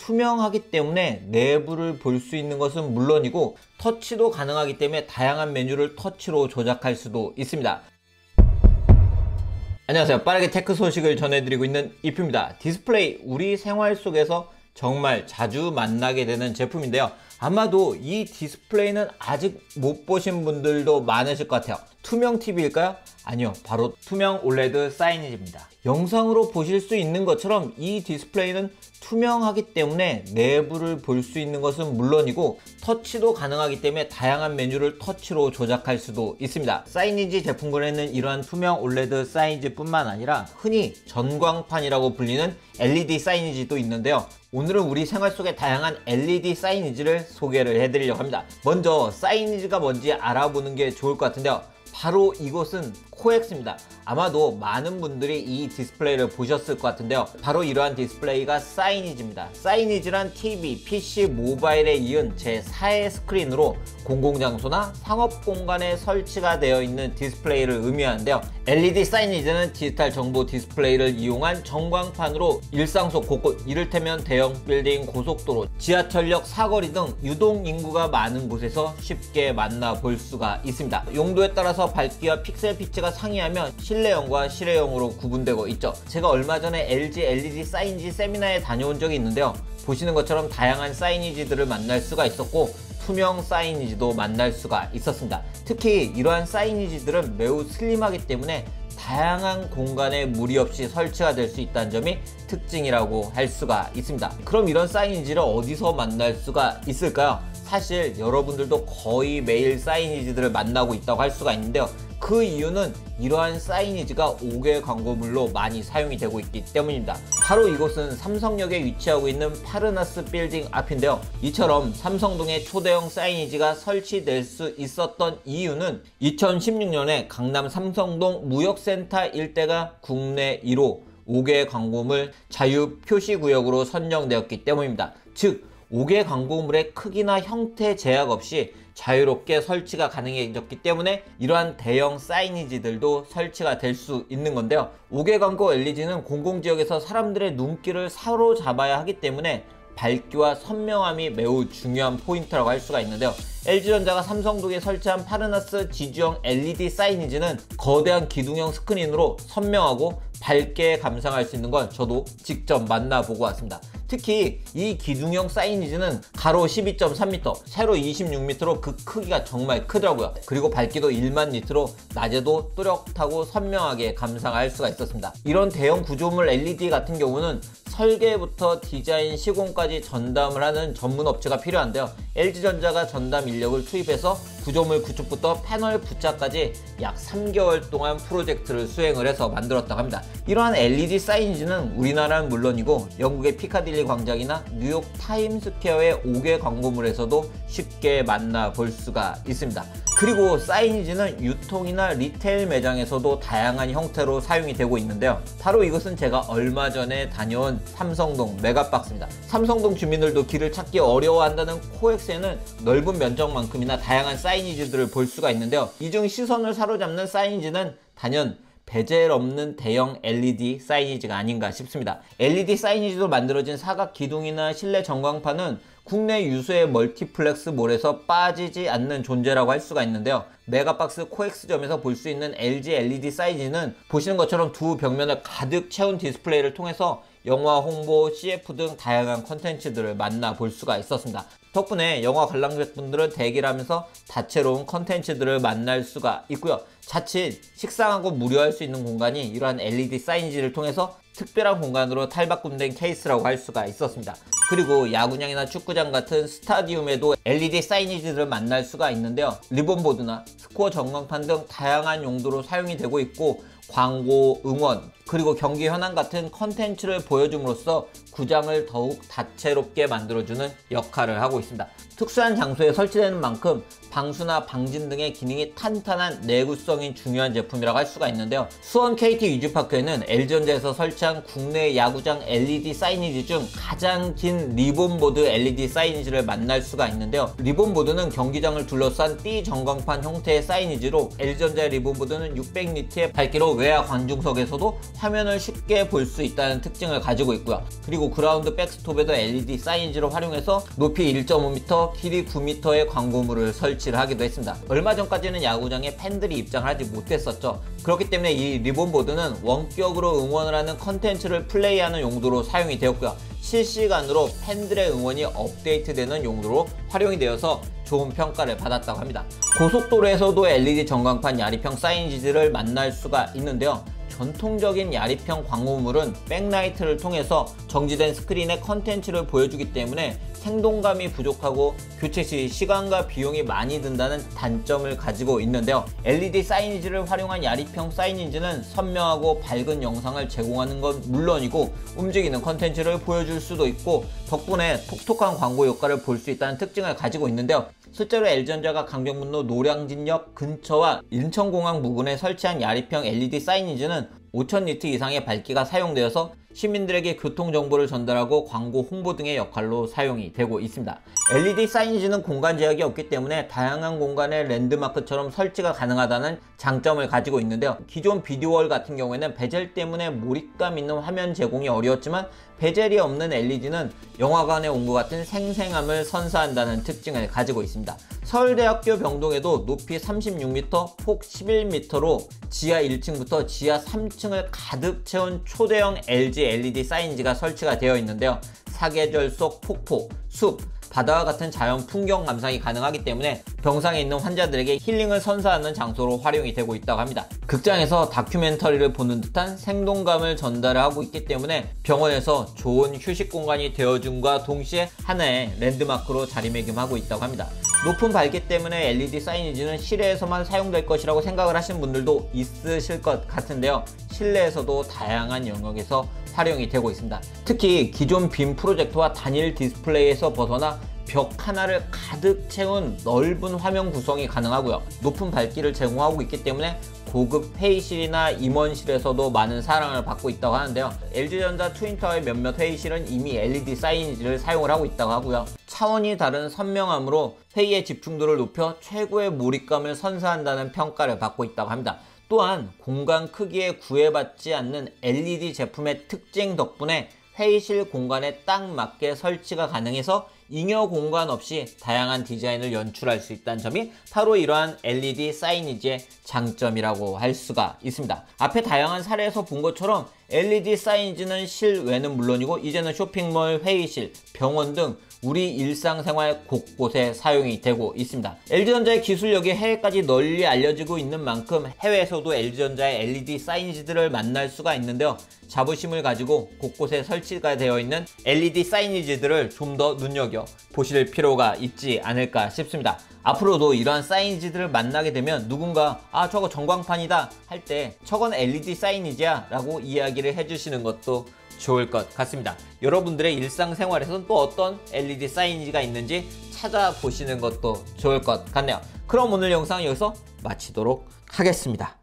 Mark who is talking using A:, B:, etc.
A: 투명하기 때문에 내부를 볼 수 있는 것은 물론이고 터치도 가능하기 때문에 다양한 메뉴를 터치로 조작할 수도 있습니다. 안녕하세요. 빠르게 테크 소식을 전해드리고 있는 이프입니다. 디스플레이, 우리 생활 속에서 정말 자주 만나게 되는 제품인데요. 아마도 이 디스플레이는 아직 못 보신 분들도 많으실 것 같아요. 투명 TV일까요? 아니요, 바로 투명 OLED 사이니지입니다. 영상으로 보실 수 있는 것처럼 이 디스플레이는 투명하기 때문에 내부를 볼 수 있는 것은 물론이고 터치도 가능하기 때문에 다양한 메뉴를 터치로 조작할 수도 있습니다. 사이니지 제품군에는 이러한 투명 OLED 사이니지 뿐만 아니라 흔히 전광판이라고 불리는 LED 사이니지도 있는데요. 오늘은 우리 생활 속의 다양한 LED 사이니지를 소개를 해드리려고 합니다. 먼저 사이니지가 뭔지 알아보는 게 좋을 것 같은데요. 바로 이것은 코엑스입니다. 아마도 많은 분들이 이 디스플레이를 보셨을 것 같은데요. 바로 이러한 디스플레이가 사이니지입니다. 사이니지란 TV, PC, 모바일에 이은 제4의 스크린으로 공공장소나 상업공간에 설치가 되어 있는 디스플레이를 의미하는데요. LED 사이니지는 디지털 정보 디스플레이를 이용한 전광판으로 일상 속 곳곳, 이를테면 대형 빌딩, 고속도로, 지하철역, 사거리 등 유동인구가 많은 곳에서 쉽게 만나볼 수가 있습니다. 용도에 따라서 밝기와 픽셀 피치가 상이하면 실내용과 실외용으로 구분되고 있죠. 제가 얼마 전에 LG LED 사이니지 세미나에 다녀온 적이 있는데요. 보시는 것처럼 다양한 사이니지들을 만날 수가 있었고 투명 사이니지도 만날 수가 있었습니다. 특히 이러한 사이니지들은 매우 슬림하기 때문에 다양한 공간에 무리 없이 설치가 될 수 있다는 점이 특징이라고 할 수가 있습니다. 그럼 이런 사이니지를 어디서 만날 수가 있을까요? 사실 여러분들도 거의 매일 사이니지들을 만나고 있다고 할 수가 있는데요. 그 이유는 이러한 사이니지가 5개 광고물로 많이 사용이 되고 있기 때문입니다. 바로 이곳은 삼성역에 위치하고 있는 파르나스 빌딩 앞인데요. 이처럼 삼성동에 초대형 사이니지가 설치될 수 있었던 이유는 2016년에 강남 삼성동 무역센터 일대가 국내 1호 5개 광고물 자유 표시구역으로 선정되었기 때문입니다. 즉 5개 광고물의 크기나 형태 제약 없이 자유롭게 설치가 가능해졌기 때문에 이러한 대형 사이니지들도 설치가 될 수 있는 건데요. 5개 광고 LED는 공공지역에서 사람들의 눈길을 사로잡아야 하기 때문에 밝기와 선명함이 매우 중요한 포인트라고 할 수가 있는데요. LG전자가 삼성동에 설치한 파르나스 지주형 LED 사이니지는 거대한 기둥형 스크린으로 선명하고 밝게 감상할 수 있는 걸 저도 직접 만나보고 왔습니다. 특히 이 기둥형 사이니지는 가로 12.3m, 세로 26m로 그 크기가 정말 크더라고요. 그리고 밝기도 1만 니트로 낮에도 또렷하고 선명하게 감상할 수가 있었습니다. 이런 대형 구조물 LED 같은 경우는 설계부터 디자인, 시공까지 전담을 하는 전문 업체가 필요한데요. LG전자가 전담 인력을 투입해서 구조물 구축부터 패널 부착까지 약 3개월 동안 프로젝트를 수행을 해서 만들었다고 합니다. 이러한 LED 사이니지는 우리나라는 물론이고 영국의 피카딜리 광장이나 뉴욕 타임스퀘어의 5개 광고물에서도 쉽게 만나볼 수가 있습니다. 그리고 사이니지는 유통이나 리테일 매장에서도 다양한 형태로 사용이 되고 있는데요. 바로 이것은 제가 얼마 전에 다녀온 삼성동 메가박스입니다. 삼성동 주민들도 길을 찾기 어려워한다는 코엑스에는 넓은 면적만큼이나 다양한 사이니지들을 볼 수가 있는데요. 이 중 시선을 사로잡는 사이니지는 단연 베젤 없는 대형 LED 사이니지가 아닌가 싶습니다. LED 사이니지로 만들어진 사각 기둥이나 실내 전광판은 국내 유수의 멀티플렉스 몰에서 빠지지 않는 존재라고 할 수가 있는데요. 메가박스 코엑스점에서 볼 수 있는 LG LED 사이니지는 보시는 것처럼 두 벽면을 가득 채운 디스플레이를 통해서 영화 홍보, CF 등 다양한 컨텐츠들을 만나볼 수가 있었습니다. 덕분에 영화 관람객분들은 대기를 하면서 다채로운 컨텐츠들을 만날 수가 있고요. 자칫 식상하고 무료할 수 있는 공간이 이러한 LED 사이니지를 통해서 특별한 공간으로 탈바꿈된 케이스라고 할 수가 있었습니다. 그리고 야구장이나 축구장 같은 스타디움에도 LED 사이니지들을 만날 수가 있는데요. 리본보드나 스코어 전광판 등 다양한 용도로 사용이 되고 있고 광고, 응원, 그리고 경기 현황 같은 컨텐츠를 보여줌으로써 구장을 더욱 다채롭게 만들어주는 역할을 하고 있습니다. 특수한 장소에 설치되는 만큼 방수나 방진 등의 기능이 탄탄한 내구성이 중요한 제품이라고 할 수가 있는데요. 수원 KT 위즈파크에는 LG전자에서 설치한 국내 야구장 LED 사이니지 중 가장 긴 리본보드 LED 사이니지를 만날 수가 있는데요. 리본보드는 경기장을 둘러싼 띠 전광판 형태의 사이니지로 LG전자의 리본보드는 600니트의 밝기로 외야 관중석에서도 화면을 쉽게 볼 수 있다는 특징을 가지고 있고요. 그리고 그라운드 백스톱에도 LED 사이니지를 활용해서 높이 1.5m, 길이 9m의 광고물을 설치를 하기도 했습니다. 얼마 전까지는 야구장에 팬들이 입장을 하지 못했었죠. 그렇기 때문에 이 리본보드는 원격으로 응원을 하는 컨텐츠를 플레이하는 용도로 사용이 되었고요. 실시간으로 팬들의 응원이 업데이트되는 용도로 활용이 되어서 좋은 평가를 받았다고 합니다. 고속도로에서도 LED 전광판 야리평 사이니지를 만날 수가 있는데요. 전통적인 야리평 광고물은 백라이트를 통해서 정지된 스크린에 컨텐츠를 보여주기 때문에 생동감이 부족하고 교체 시 시간과 비용이 많이 든다는 단점을 가지고 있는데요. LED 사이니지를 활용한 야리평 사이니지는 선명하고 밝은 영상을 제공하는 건 물론이고 움직이는 컨텐츠를 보여줄 수도 있고 덕분에 톡톡한 광고 효과를 볼 수 있다는 특징을 가지고 있는데요. 실제로 LG전자가 강변북로 노량진역 근처와 인천공항 부근에 설치한 야리평 LED 사이니지는 5000니트 이상의 밝기가 사용되어서 시민들에게 교통정보를 전달하고 광고 홍보 등의 역할로 사용이 되고 있습니다. LED 사이니지는 공간 제약이 없기 때문에 다양한 공간에 랜드마크처럼 설치가 가능하다는 장점을 가지고 있는데요. 기존 비디오월 같은 경우에는 베젤 때문에 몰입감 있는 화면 제공이 어려웠지만 베젤이 없는 LED는 영화관에 온 것 같은 생생함을 선사한다는 특징을 가지고 있습니다. 서울대학교 병동에도 높이 36m, 폭 11m로 지하 1층부터 지하 3층을 가득 채운 초대형 LG LED 사이니지가 설치가 되어 있는데요. 사계절 속 폭포, 숲, 바다와 같은 자연 풍경 감상이 가능하기 때문에 병상에 있는 환자들에게 힐링을 선사하는 장소로 활용이 되고 있다고 합니다. 극장에서 다큐멘터리를 보는 듯한 생동감을 전달하고 있기 때문에 병원에서 좋은 휴식 공간이 되어줌과 동시에 하나의 랜드마크로 자리매김하고 있다고 합니다. 높은 밝기 때문에 LED 사이니지는 실외에서만 사용될 것이라고 생각을 하시는 분들도 있으실 것 같은데요. 실내에서도 다양한 영역에서 활용이 되고 있습니다. 특히 기존 빔 프로젝터와 단일 디스플레이에서 벗어나 벽 하나를 가득 채운 넓은 화면 구성이 가능하고요. 높은 밝기를 제공하고 있기 때문에 고급 회의실이나 임원실에서도 많은 사랑을 받고 있다고 하는데요. LG전자 트윈타워의 몇몇 회의실은 이미 LED 사이니지를 사용을 하고 있다고 하고요. 차원이 다른 선명함으로 회의의 집중도를 높여 최고의 몰입감을 선사한다는 평가를 받고 있다고 합니다. 또한 공간 크기에 구애받지 않는 LED 제품의 특징 덕분에 회의실 공간에 딱 맞게 설치가 가능해서 잉여 공간 없이 다양한 디자인을 연출할 수 있다는 점이 바로 이러한 LED 사이니지의 장점이라고 할 수가 있습니다. 앞에 다양한 사례에서 본 것처럼 LED 사이니지는 실외는 물론이고 이제는 쇼핑몰, 회의실, 병원 등 우리 일상생활 곳곳에 사용이 되고 있습니다. LG전자의 기술력이 해외까지 널리 알려지고 있는 만큼 해외에서도 LG전자의 LED 사이니지들을 만날 수가 있는데요. 자부심을 가지고 곳곳에 설치가 되어 있는 LED 사이니지들을 좀 더 눈여겨 보실 필요가 있지 않을까 싶습니다. 앞으로도 이러한 사이니지들을 만나게 되면 누군가 저거 전광판이다 할 때 저건 LED 사이니지야 라고 이야기를 해주시는 것도 좋을 것 같습니다. 여러분들의 일상생활에서는 또 어떤 LED 사이니지가 있는지 찾아보시는 것도 좋을 것 같네요. 그럼 오늘 영상 여기서 마치도록 하겠습니다.